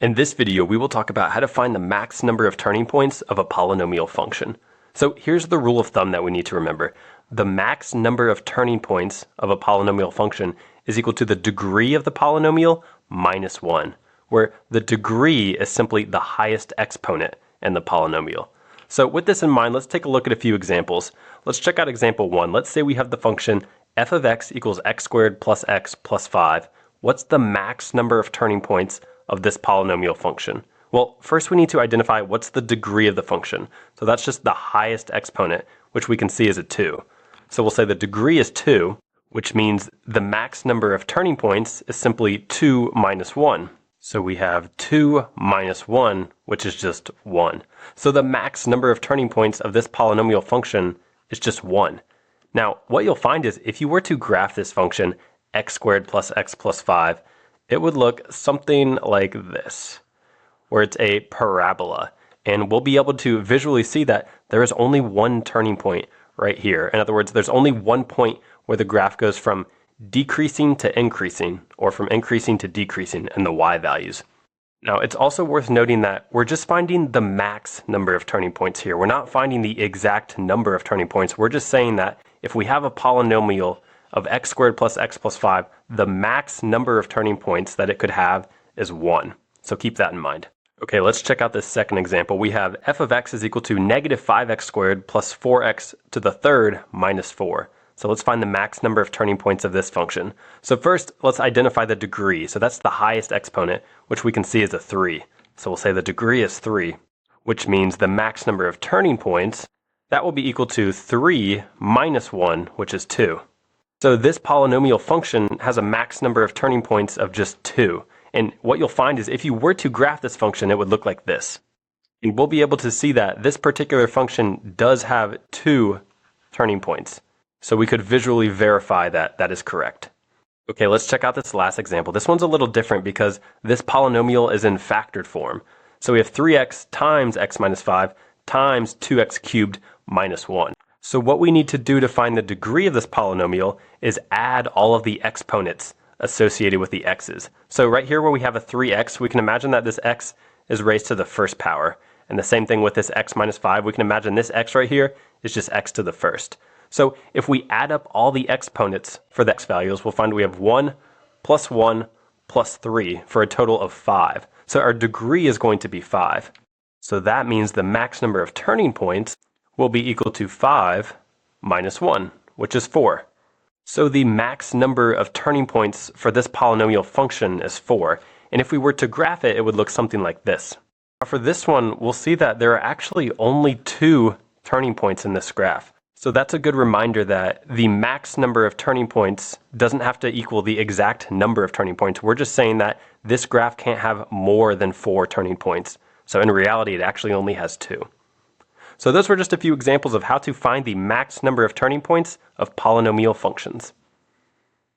In this video, we will talk about how to find the max number of turning points of a polynomial function. So here's the rule of thumb that we need to remember. The max number of turning points of a polynomial function is equal to the degree of the polynomial minus 1, where the degree is simply the highest exponent in the polynomial. So with this in mind, let's take a look at a few examples. Let's check out example 1. Let's say we have the function f of x equals x squared plus x plus 5. What's the max number of turning points of this polynomial function? Well, first we need to identify what's the degree of the function. So that's just the highest exponent, which we can see is a 2. So we'll say the degree is 2, which means the max number of turning points is simply 2 minus 1. So we have 2 minus 1, which is just 1. So the max number of turning points of this polynomial function is just 1. Now, what you'll find is if you were to graph this function, x squared plus x plus 5, it would look something like this, where it's a parabola. And we'll be able to visually see that there is only one turning point right here. In other words, there's only one point where the graph goes from decreasing to increasing, or from increasing to decreasing in the y values. Now, it's also worth noting that we're just finding the max number of turning points here. We're not finding the exact number of turning points. We're just saying that if we have a polynomial of x squared plus x plus 5, the max number of turning points that it could have is 1. So keep that in mind. Okay, let's check out this second example. We have f of x is equal to negative 5x squared plus 4x to the third minus 4. So let's find the max number of turning points of this function. So first, let's identify the degree. So that's the highest exponent, which we can see is a 3. So we'll say the degree is 3, which means the max number of turning points, that will be equal to 3 minus 1, which is 2. So this polynomial function has a max number of turning points of just 2. And what you'll find is if you were to graph this function, it would look like this. And we'll be able to see that this particular function does have 2 turning points. So we could visually verify that that is correct. Okay, let's check out this last example. This one's a little different because this polynomial is in factored form. So we have 3x times x minus 5 times 2x cubed minus 1. So what we need to do to find the degree of this polynomial is add all of the exponents associated with the x's. So right here where we have a 3x, we can imagine that this x is raised to the first power. And the same thing with this x minus 5, we can imagine this x right here is just x to the first. So if we add up all the exponents for the x values, we'll find we have 1 plus 3 for a total of 5. So our degree is going to be 5. So that means the max number of turning points will be equal to 5 minus 1, which is 4. So the max number of turning points for this polynomial function is 4. And if we were to graph it, it would look something like this. Now for this one, we'll see that there are actually only 2 turning points in this graph. So that's a good reminder that the max number of turning points doesn't have to equal the exact number of turning points. We're just saying that this graph can't have more than 4 turning points. So in reality, it actually only has 2. So those were just a few examples of how to find the max number of turning points of polynomial functions.